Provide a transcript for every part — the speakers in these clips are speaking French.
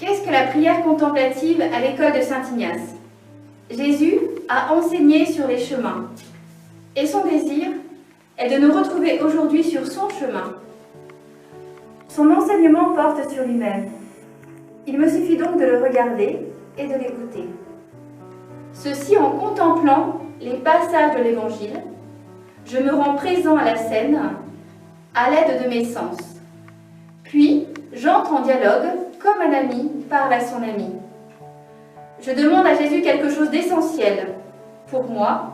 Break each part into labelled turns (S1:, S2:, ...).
S1: Qu'est-ce que la prière contemplative à l'école de Saint Ignace? Jésus a enseigné sur les chemins, et son désir est de nous retrouver aujourd'hui sur son chemin. Son enseignement porte sur lui-même. Il me suffit donc de le regarder et de l'écouter. Ceci en contemplant les passages de l'Évangile, je me rends présent à la scène à l'aide de mes sens. Puis, j'entre en dialogue comme un ami parle à son ami. Je demande à Jésus quelque chose d'essentiel pour moi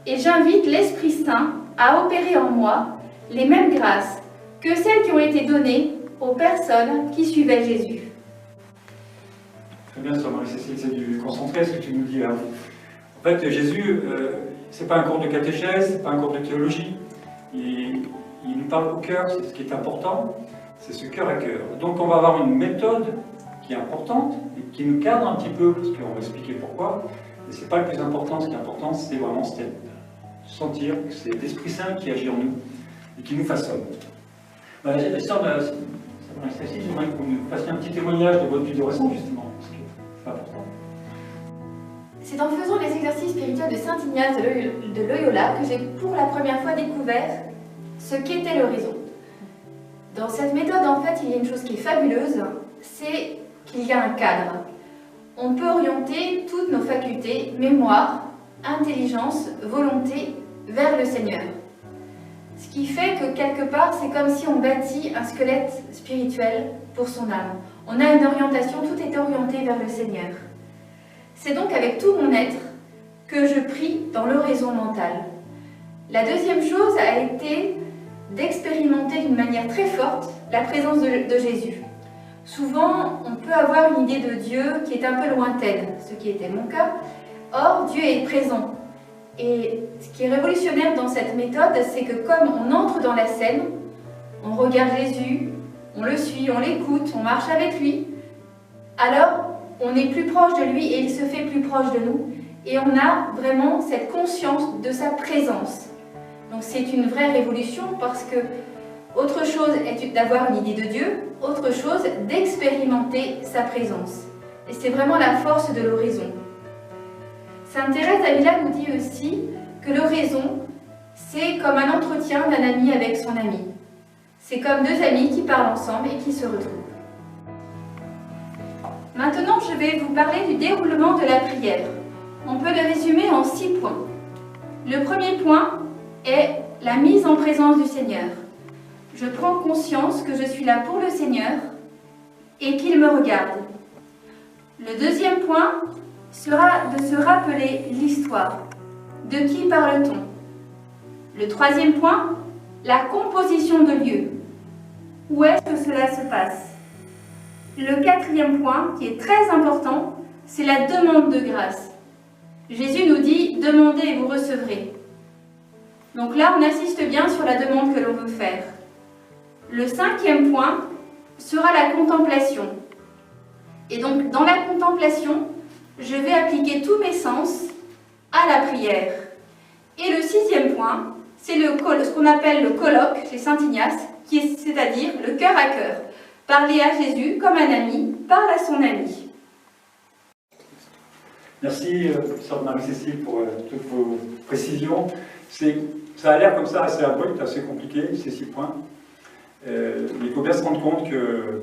S1: et j'invite l'Esprit Saint à opérer en moi les mêmes grâces que celles qui ont été données aux personnes qui suivaient Jésus.
S2: Très bien, Sœur Marie-Cécile, c'est du concentré ce que tu nous dis là. En fait, Jésus, c'est pas un cours de catéchèse, c'est pas un cours de théologie. Il nous parle au cœur, c'est ce qui est important, c'est ce cœur à cœur. Donc on va avoir une méthode qui est importante, et qui nous cadre un petit peu, parce qu'on va expliquer pourquoi. Mais c'est pas le plus important, ce qui est important, c'est vraiment sentir que c'est l'Esprit Saint qui agit en nous et qui nous façonne. Sœur Marie-Cécile, j'aimerais que vous nous fassiez un petit témoignage de votre vie de récent, justement, parce que c'est important.
S1: C'est en faisant les exercices spirituels de Saint Ignace de Loyola que j'ai pour la première fois découvert ce qu'était l'horizon. Dans cette méthode, en fait, il y a une chose qui est fabuleuse, c'est qu'il y a un cadre. On peut orienter toutes nos facultés, mémoire, intelligence, volonté, vers le Seigneur. Ce qui fait que quelque part, c'est comme si on bâtit un squelette spirituel pour son âme. On a une orientation, tout est orienté vers le Seigneur. C'est donc avec tout mon être que je prie dans l'oraison mentale. La deuxième chose a été d'expérimenter d'une manière très forte la présence de Jésus. Souvent, on peut avoir une idée de Dieu qui est un peu lointaine, ce qui était mon cas. Or, Dieu est présent. Et ce qui est révolutionnaire dans cette méthode, c'est que comme on entre dans la scène, on regarde Jésus, on le suit, on l'écoute, on marche avec lui, alors on est plus proche de lui et il se fait plus proche de nous. Et on a vraiment cette conscience de sa présence. Donc c'est une vraie révolution parce que autre chose est d'avoir une idée de Dieu, autre chose d'expérimenter sa présence. Et c'est vraiment la force de l'oraison. Sainte Thérèse d'Avila nous dit aussi que l'oraison, c'est comme un entretien d'un ami avec son ami. C'est comme deux amis qui parlent ensemble et qui se retrouvent. Maintenant, je vais vous parler du déroulement de la prière. On peut le résumer en 6 points. Le premier point est la mise en présence du Seigneur. Je prends conscience que je suis là pour le Seigneur et qu'il me regarde. Le deuxième point sera de se rappeler l'histoire. De qui parle-t-on? Le troisième point, la composition de lieu. Où est-ce que cela se passe? Le quatrième point, qui est très important, c'est la demande de grâce. Jésus nous dit « Demandez et vous recevrez ». Donc là, on assiste bien sur la demande que l'on veut faire. Le cinquième point sera la contemplation. Et donc, dans la contemplation, je vais appliquer tous mes sens à la prière. Et le sixième point, c'est ce qu'on appelle le colloque chez Saint Ignace, c'est-à-dire le cœur à cœur. Parler à Jésus comme un ami parle à son ami.
S2: Merci, Sœur Marie-Cécile, pour toutes vos précisions. Ça a l'air comme ça assez abrupt, assez compliqué, ces 6 points. Mais il faut bien se rendre compte que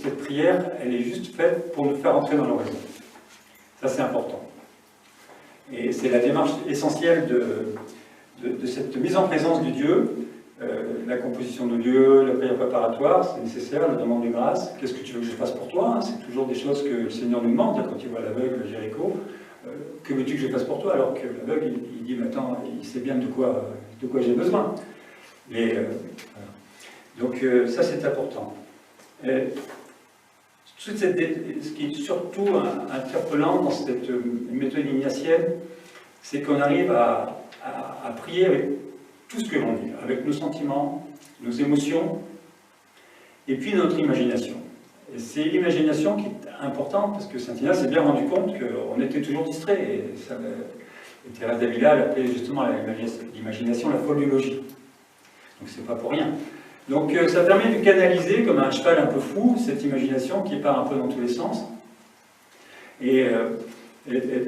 S2: cette prière, elle est juste faite pour nous faire entrer dans l'oraison. Ça, c'est important. Et c'est la démarche essentielle de cette mise en présence du Dieu, la composition de lieu, la prière préparatoire, c'est nécessaire, la demande de grâce. Qu'est-ce que tu veux que je fasse pour toi? C'est toujours des choses que le Seigneur nous demande, quand il voit l'aveugle Jéricho. Que veux-tu que je fasse pour toi? Alors que l'aveugle, il dit, mais attends, il sait bien de quoi j'ai besoin. Et, voilà. Donc ça, c'est important. Ce qui est surtout interpellant dans cette méthode ignatienne, c'est qu'on arrive à prier avec tout ce que l'on dit, avec nos sentiments, nos émotions, et puis notre imagination. Et c'est l'imagination qui est importante, parce que Saint Ignace s'est bien rendu compte qu'on était toujours distrait, et Thérèse d'Avila appelait justement l'imagination la folie logique. Donc c'est pas pour rien. Donc ça permet de canaliser, comme un cheval un peu fou, cette imagination qui part un peu dans tous les sens, et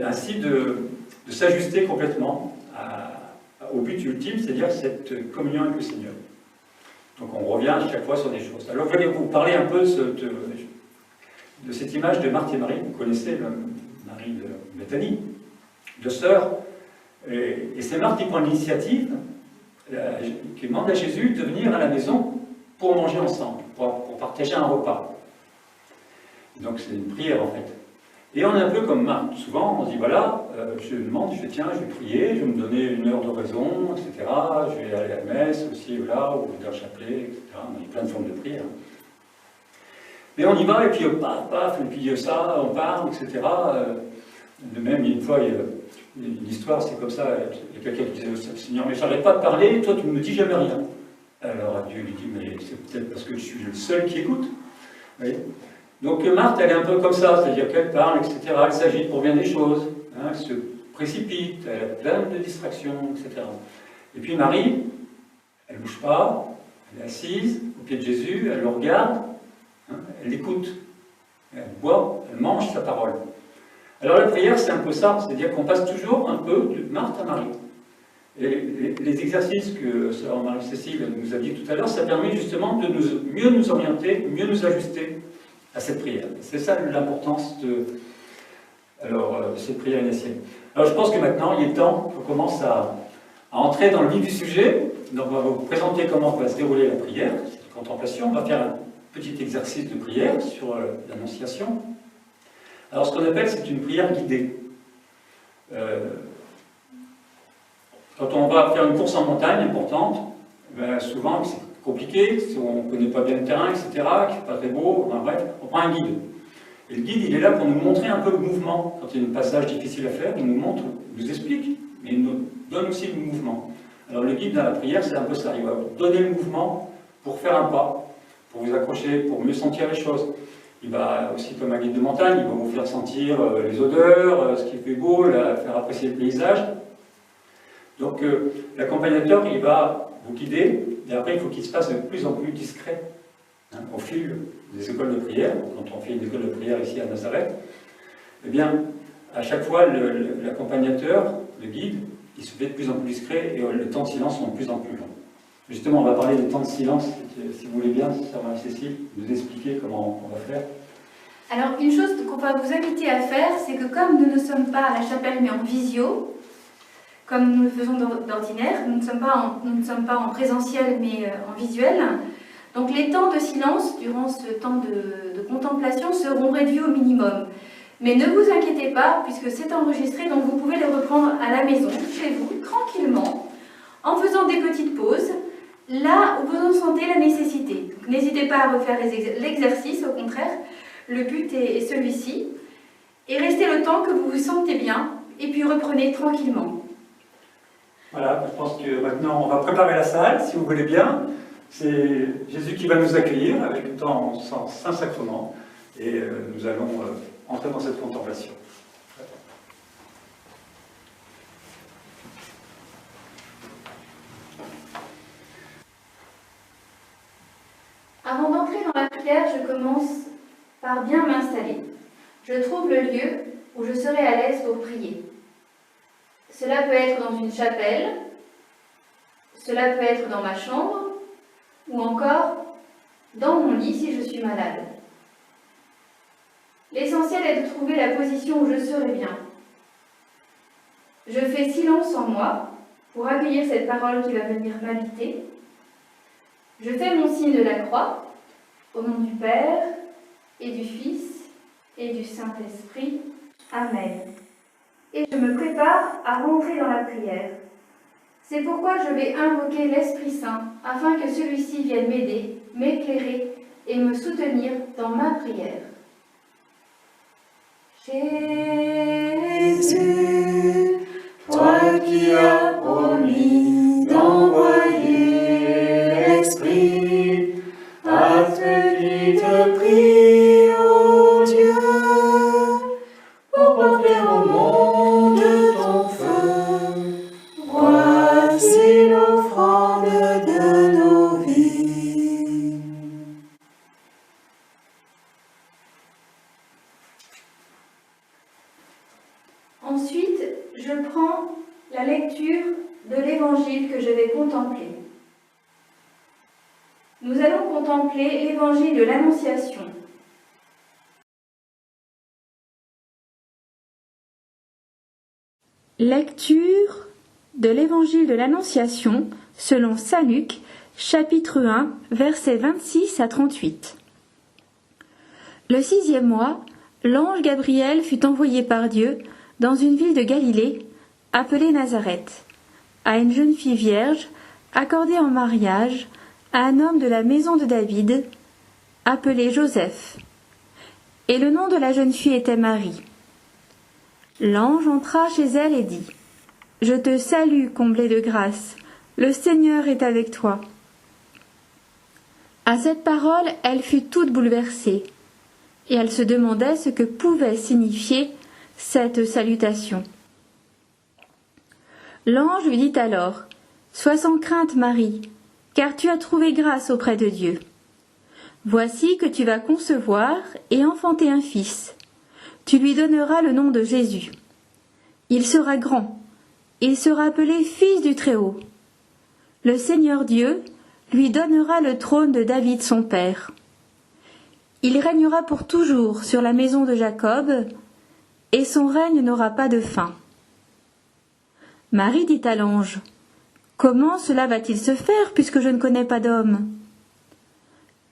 S2: ainsi de s'ajuster complètement au but ultime, c'est-à-dire cette communion avec le Seigneur. Donc on revient à chaque fois sur des choses. Alors je vais vous parler un peu de cette image de Marthe et Marie. Vous connaissez Marie de Béthanie, deux sœurs, et c'est Marthe qui prend l'initiative, qui demande à Jésus de venir à la maison pour manger ensemble, pour partager un repas. Donc c'est une prière en fait. Et on est un peu comme Marthe. Souvent on se dit voilà, je demande, je vais prier, je vais me donner une heure d'oraison, etc. Je vais aller à la messe aussi, ou là, ou lire le chapelet, etc. Il y a plein de formes de prière. Mais on y va, et puis paf, paf, et puis ça, on parle, etc. De même, une fois, il y a une histoire, c'est comme ça, il y a quelqu'un qui disait, Seigneur, mais j'arrête pas de parler, toi tu ne me dis jamais rien. Alors Dieu lui dit, mais c'est peut-être parce que je suis le seul qui écoute. Vous voyez. Donc Marthe, elle est un peu comme ça, c'est-à-dire qu'elle parle, etc., elle s'agite pour bien des choses, hein, elle se précipite, elle a plein de distractions, etc. Et puis Marie, elle ne bouge pas, elle est assise au pied de Jésus, elle le regarde, hein, elle l'écoute, elle boit, elle mange sa parole. Alors la prière, c'est un peu ça, c'est-à-dire qu'on passe toujours un peu de Marthe à Marie. Et les exercices que Sœur Marie-Cécile nous a dit tout à l'heure, ça permet justement de mieux nous orienter, mieux nous ajuster à cette prière. C'est ça l'importance de cette prière initiale. Alors je pense que maintenant, il est temps qu'on commence à entrer dans le vif du sujet. Donc on va vous présenter comment va se dérouler la prière, cette contemplation. On va faire un petit exercice de prière sur l'Annonciation. Alors ce qu'on appelle, c'est une prière guidée. Quand on va faire une course en montagne importante, ben souvent c'est compliqué, on ne connaît pas bien le terrain, etc., qui n'est pas très beau, enfin, bref, on prend un guide. Et le guide, il est là pour nous montrer un peu le mouvement. Quand il y a un passage difficile à faire, il nous montre, il nous explique, mais il nous donne aussi le mouvement. Alors le guide dans la prière, c'est un peu ça, il va vous donner le mouvement pour faire un pas, pour vous accrocher, pour mieux sentir les choses. Il va aussi, comme un guide de montagne, il va vous faire sentir les odeurs, ce qui fait beau, faire apprécier le paysage. Donc l'accompagnateur, il va vous guider, et après il faut qu'il se fasse de plus en plus discret. Hein, au fil des écoles de prière, quand on fait une école de prière ici à Nazareth, eh bien, à chaque fois, l'accompagnateur, le guide, il se fait de plus en plus discret, et les temps de silence sont de plus en plus longs. Justement, on va parler des temps de silence, si vous voulez bien, Sœur Marie-Cécile, vous expliquer comment on va faire.
S1: Alors, une chose qu'on va vous inviter à faire, c'est que comme nous ne sommes pas à la chapelle, mais en visio, comme nous le faisons d'ordinaire, nous ne sommes pas en présentiel, mais en visuel. Donc les temps de silence, durant ce temps de contemplation, seront réduits au minimum. Mais ne vous inquiétez pas, puisque c'est enregistré, donc vous pouvez les reprendre à la maison, chez vous, tranquillement, en faisant des petites pauses, là où vous en sentez la nécessité. N'hésitez pas à refaire l'exercice, au contraire, le but est celui-ci. Et restez le temps que vous vous sentez bien, et puis reprenez tranquillement.
S2: Voilà, je pense que maintenant on va préparer la salle, si vous voulez bien. C'est Jésus qui va nous accueillir avec le temps en Saint-Sacrement, et nous allons entrer dans cette contemplation.
S1: Avant d'entrer dans la prière, je commence par bien m'installer. Je trouve le lieu où je serai à l'aise pour prier. Cela peut être dans une chapelle, cela peut être dans ma chambre, ou encore dans mon lit si je suis malade. L'essentiel est de trouver la position où je serai bien. Je fais silence en moi pour accueillir cette parole qui va venir m'habiter. Je fais mon signe de la croix, au nom du Père, et du Fils, et du Saint-Esprit. Amen. Et je me prépare à rentrer dans la prière. C'est pourquoi je vais invoquer l'Esprit Saint, afin que celui-ci vienne m'aider, m'éclairer et me soutenir dans ma prière. Jésus, toi qui as promis d'envoyer l'Esprit, à ceux qui te prient, ô Dieu, pour porter au monde ton feu. Voici l'offrande de nos vies. Ensuite, je prends la lecture de l'évangile que je vais contempler. Nous allons contempler l'évangile de l'Annonciation. Lecture de l'évangile de l'Annonciation selon saint Luc, chapitre 1, versets 26 à 38. Le 6e mois, l'ange Gabriel fut envoyé par Dieu dans une ville de Galilée, appelée Nazareth, à une jeune fille vierge, accordée en mariage à un homme de la maison de David, appelé Joseph. Et le nom de la jeune fille était Marie. L'ange entra chez elle et dit : « Je te salue, comblée de grâce, le Seigneur est avec toi. » À cette parole, elle fut toute bouleversée, et elle se demandait ce que pouvait signifier cette salutation. L'ange lui dit alors : « Sois sans crainte, Marie, car tu as trouvé grâce auprès de Dieu. Voici que tu vas concevoir et enfanter un fils. Tu lui donneras le nom de Jésus. Il sera grand, et il sera appelé Fils du Très-Haut. Le Seigneur Dieu lui donnera le trône de David son père. Il régnera pour toujours sur la maison de Jacob, et son règne n'aura pas de fin. » Marie dit à l'ange : « Comment cela va-t-il se faire, puisque je ne connais pas d'homme ? »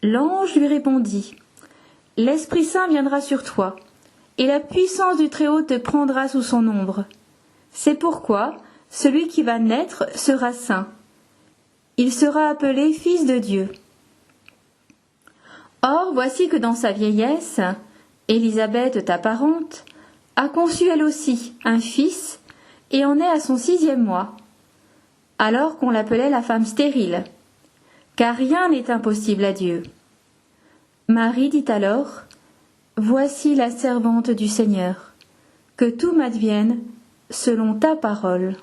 S1: L'ange lui répondit : « L'Esprit Saint viendra sur toi, et la puissance du Très-Haut te prendra sous son ombre. C'est pourquoi celui qui va naître sera saint. Il sera appelé Fils de Dieu. Or, voici que dans sa vieillesse, Élisabeth, ta parente, a conçu elle aussi un fils, et en est à son 6e mois, alors qu'on l'appelait la femme stérile, car rien n'est impossible à Dieu. Marie dit alors : « Voici la servante du Seigneur, que tout m'advienne selon ta parole. »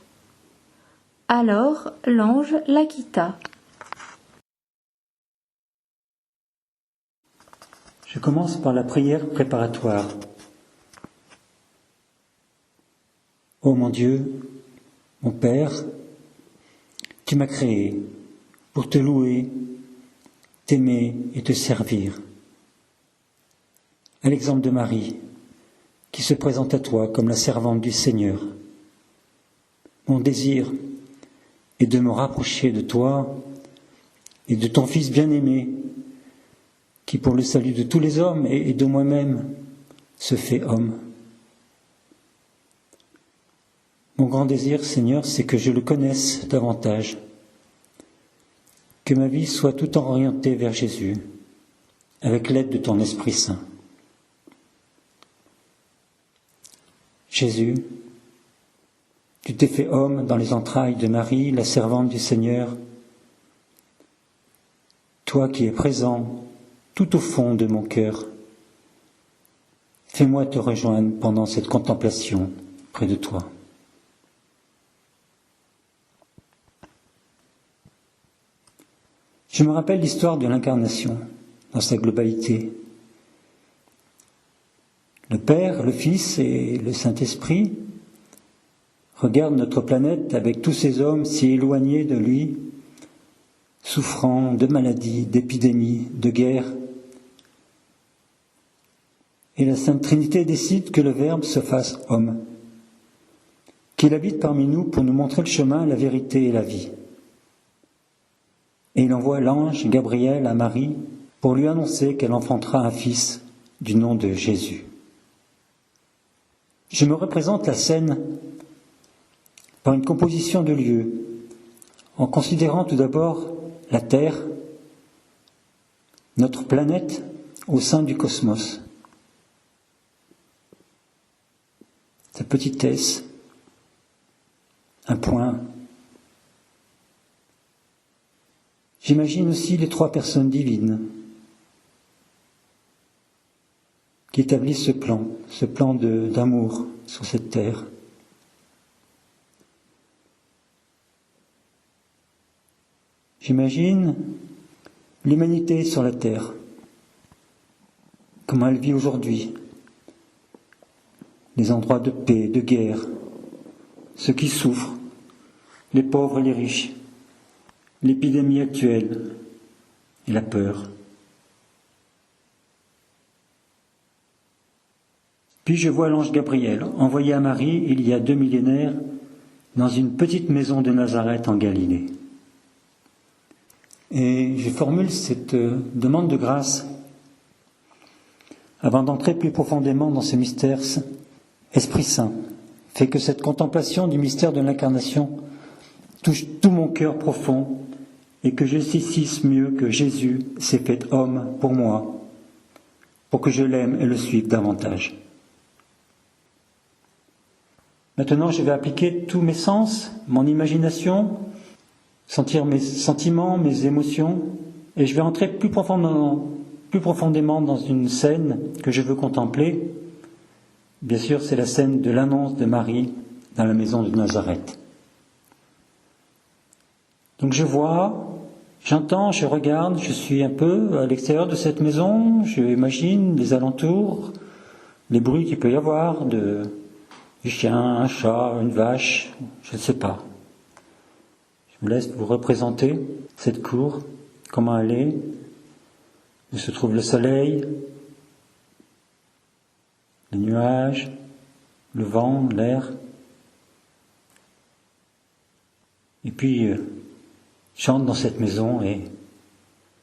S1: Alors l'ange la quitta.
S3: Je commence par la prière préparatoire. Ô mon Dieu, mon Père, tu m'as créé pour te louer, t'aimer et te servir. À l'exemple de Marie, qui se présente à toi comme la servante du Seigneur. Mon désir est de me rapprocher de toi et de ton Fils bien-aimé, qui pour le salut de tous les hommes et de moi-même se fait homme. Mon grand désir, Seigneur, c'est que je le connaisse davantage, que ma vie soit tout orientée vers Jésus, avec l'aide de ton Esprit Saint. Jésus, tu t'es fait homme dans les entrailles de Marie, la servante du Seigneur. Toi qui es présent tout au fond de mon cœur, fais-moi te rejoindre pendant cette contemplation près de toi. Je me rappelle l'histoire de l'incarnation dans sa globalité. Le Père, le Fils et le Saint-Esprit regardent notre planète avec tous ces hommes si éloignés de lui, souffrant de maladies, d'épidémies, de guerres. Et la Sainte Trinité décide que le Verbe se fasse homme, qu'il habite parmi nous pour nous montrer le chemin, la vérité et la vie. Et il envoie l'ange Gabriel à Marie pour lui annoncer qu'elle enfantera un fils du nom de Jésus. Je me représente la scène par une composition de lieux, en considérant tout d'abord la Terre, notre planète au sein du cosmos. Sa petitesse, un point. J'imagine aussi les 3 personnes divines qui établissent ce plan d'amour sur cette terre. J'imagine l'humanité sur la terre, comment elle vit aujourd'hui, les endroits de paix, de guerre, ceux qui souffrent, les pauvres et les riches, l'épidémie actuelle et la peur. Puis je vois l'ange Gabriel envoyé à Marie il y a 2 millénaires dans une petite maison de Nazareth en Galilée. Et je formule cette demande de grâce avant d'entrer plus profondément dans ce mystère. Esprit Saint, fais que cette contemplation du mystère de l'incarnation touche tout mon cœur profond et que je saisisse mieux que Jésus s'est fait homme pour moi, pour que je l'aime et le suive davantage. Maintenant, je vais appliquer tous mes sens, mon imagination, sentir mes sentiments, mes émotions, et je vais entrer plus profondément dans une scène que je veux contempler. Bien sûr, c'est la scène de l'annonce de Marie dans la maison de Nazareth. Donc je vois, j'entends, je regarde, je suis un peu à l'extérieur de cette maison, je imagine les alentours, les bruits qu'il peut y avoir du chien, un chat, une vache, je ne sais pas. Je vous laisse vous représenter cette cour, comment elle est, où se trouve le soleil, les nuages, le vent, l'air. Et puis, j'entre dans cette maison et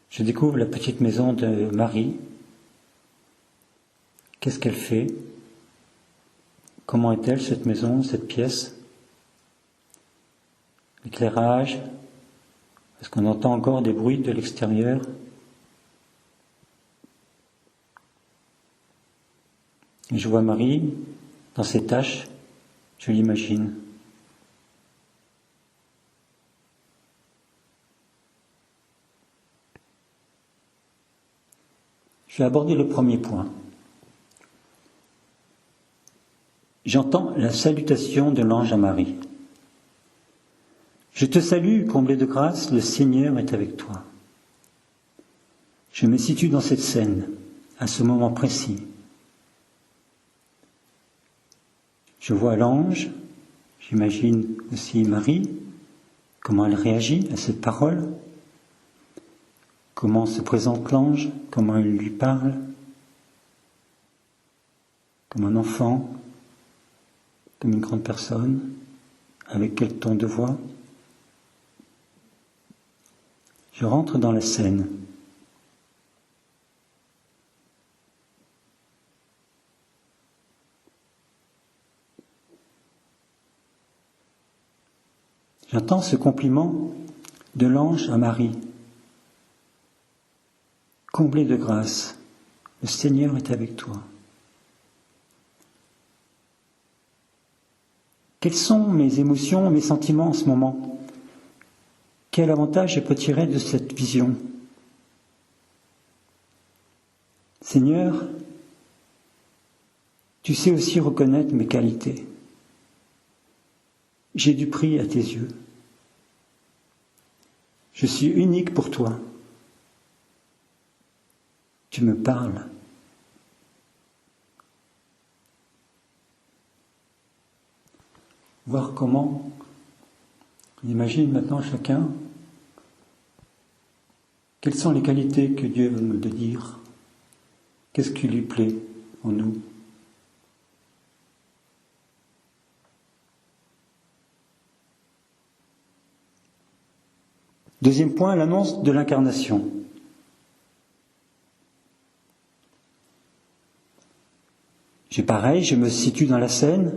S3: je découvre la petite maison de Marie. Qu'est-ce qu'elle fait? Comment est-elle, cette maison, cette pièce? L'éclairage? Est-ce qu'on entend encore des bruits de l'extérieur? Et je vois Marie dans ses tâches, je l'imagine. Je vais aborder le premier point. J'entends la salutation de l'ange à Marie. Je te salue, comblée de grâce, le Seigneur est avec toi. Je me situe dans cette scène, à ce moment précis. Je vois l'ange, j'imagine aussi Marie, comment elle réagit à cette parole, comment se présente l'ange, comment il lui parle, comme un enfant, comme une grande personne, avec quel ton de voix. Je rentre dans la scène. J'entends ce compliment de l'ange à Marie. Comblée de grâce, le Seigneur est avec toi. Quelles sont mes émotions, mes sentiments en ce moment? Quel avantage je peux tirer de cette vision? Seigneur, tu sais aussi reconnaître mes qualités. J'ai du prix à tes yeux. Je suis unique pour toi. Tu me parles. Voir comment, on imagine maintenant chacun, quelles sont les qualités que Dieu veut nous dire, qu'est-ce qui lui plaît en nous. Deuxième point, l'annonce de l'incarnation. Pareil, je me situe dans la scène,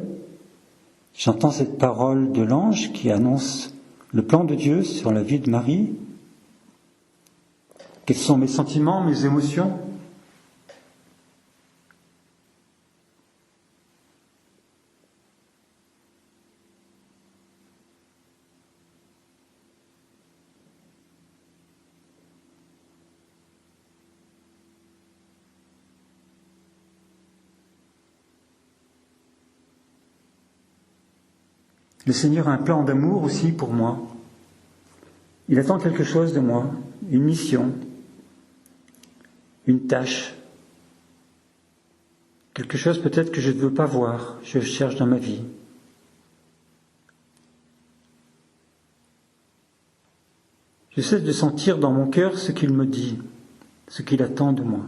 S3: j'entends cette parole de l'ange qui annonce le plan de Dieu sur la vie de Marie. Quels sont mes sentiments, mes émotions? Le Seigneur a un plan d'amour aussi pour moi. Il attend quelque chose de moi, une mission, une tâche. quelque chose peut-être que je ne veux pas voir, je cherche dans ma vie. Je cesse de sentir dans mon cœur ce qu'il me dit, ce qu'il attend de moi.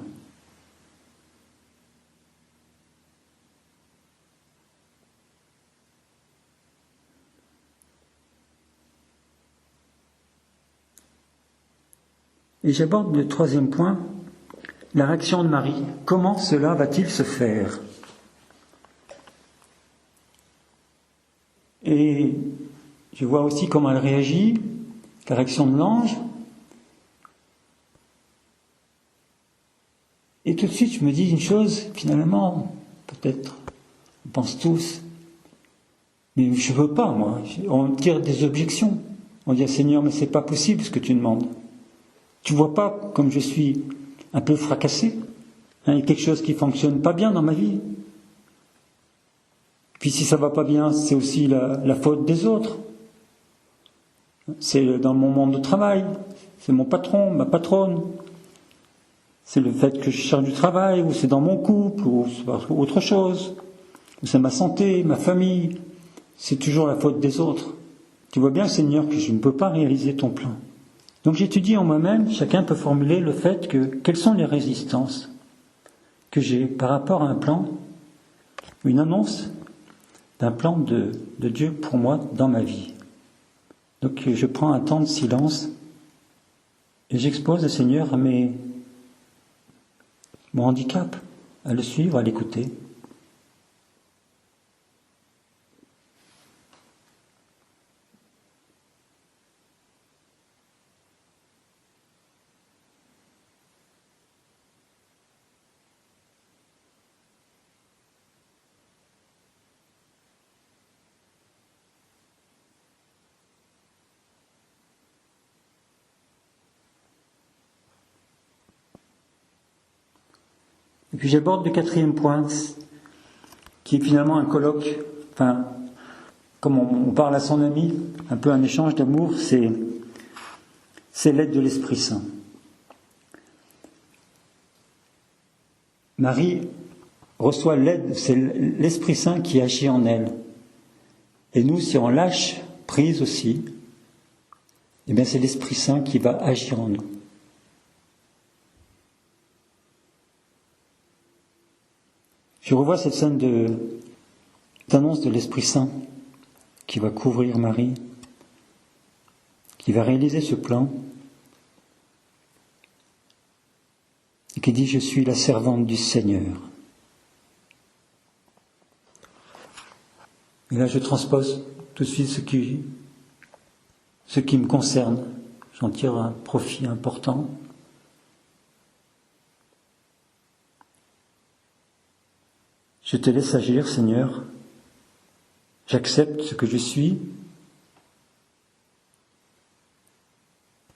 S3: Et j'aborde le troisième point, la réaction de Marie. Comment cela va-t-il se faire? Et je vois aussi comment elle réagit, la réaction de l'ange. Et tout de suite, je me dis une chose, finalement, peut-être, on pense tous, mais je veux pas, moi. On tire des objections. On dit, Seigneur, mais c'est pas possible ce que tu demandes. Tu vois pas comme je suis un peu fracassé, il y a quelque chose qui fonctionne pas bien dans ma vie. Puis si ça va pas bien, c'est aussi la faute des autres. C'est dans mon monde de travail, c'est mon patron, ma patronne. C'est le fait que je cherche du travail, ou c'est dans mon couple, ou c'est autre chose. Ou c'est ma santé, ma famille. C'est toujours la faute des autres. Tu vois bien, Seigneur, que je ne peux pas réaliser ton plan. Donc j'étudie en moi-même, chacun peut formuler le fait que quelles sont les résistances que j'ai par rapport à un plan, une annonce d'un plan de Dieu pour moi dans ma vie. Donc je prends un temps de silence et j'expose au Seigneur mon handicap, à le suivre, à l'écouter. Et puis j'aborde le quatrième point, qui est finalement un colloque, enfin, comme on parle à son ami, un peu un échange d'amour, c'est l'aide de l'Esprit Saint. Marie reçoit l'aide, c'est l'Esprit Saint qui agit en elle. Et nous, si on lâche prise aussi, eh bien c'est l'Esprit Saint qui va agir en nous. Je revois cette scène d'annonce de l'Esprit Saint qui va couvrir Marie, qui va réaliser ce plan, et qui dit « Je suis la servante du Seigneur ». Et là, je transpose tout de suite ce qui me concerne. J'en tire un profit important. Je te laisse agir, Seigneur. J'accepte ce que je suis.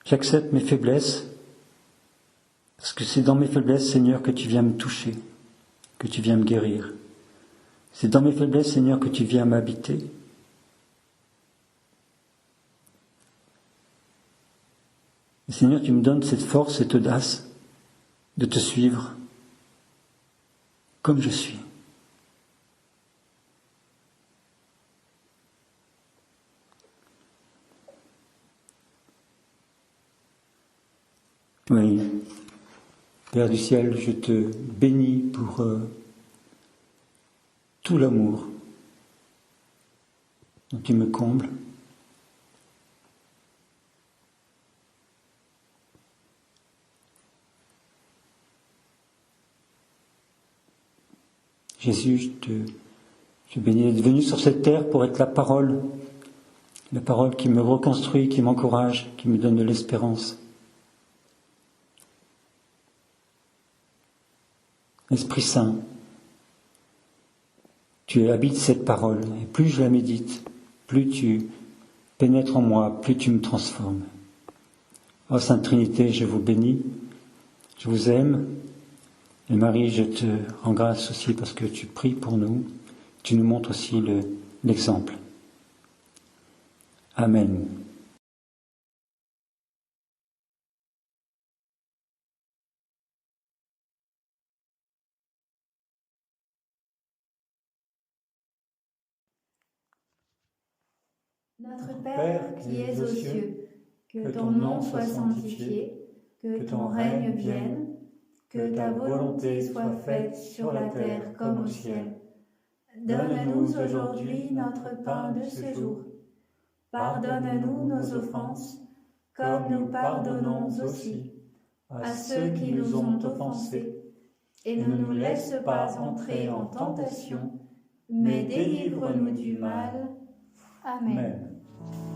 S3: J'accepte mes faiblesses. Parce que c'est dans mes faiblesses, Seigneur, que tu viens me toucher, que tu viens me guérir. C'est dans mes faiblesses, Seigneur, que tu viens m'habiter. Et Seigneur, tu me donnes cette force, cette audace de te suivre comme je suis. Oui, Père du ciel, je te bénis pour tout l'amour dont tu me combles. Jésus, je te bénis d'être venu sur cette terre pour être la parole qui me reconstruit, qui m'encourage, qui me donne de l'espérance. Esprit Saint, tu habites cette parole, et plus je la médite, plus tu pénètres en moi, plus tu me transformes. Ô Sainte Trinité, je vous bénis, je vous aime, et Marie, je te rends grâce aussi parce que tu pries pour nous, tu nous montres aussi l'exemple. Amen.
S1: Notre Père qui es aux cieux, que ton nom soit sanctifié, que ton règne vienne, que ta volonté soit faite sur la terre comme au ciel. Donne-nous aujourd'hui notre pain de ce jour. Pardonne-nous nos offenses, comme nous pardonnons aussi à ceux qui nous ont offensés. Et ne nous laisse pas entrer en tentation, mais délivre-nous du mal. Amen.
S3: Amen.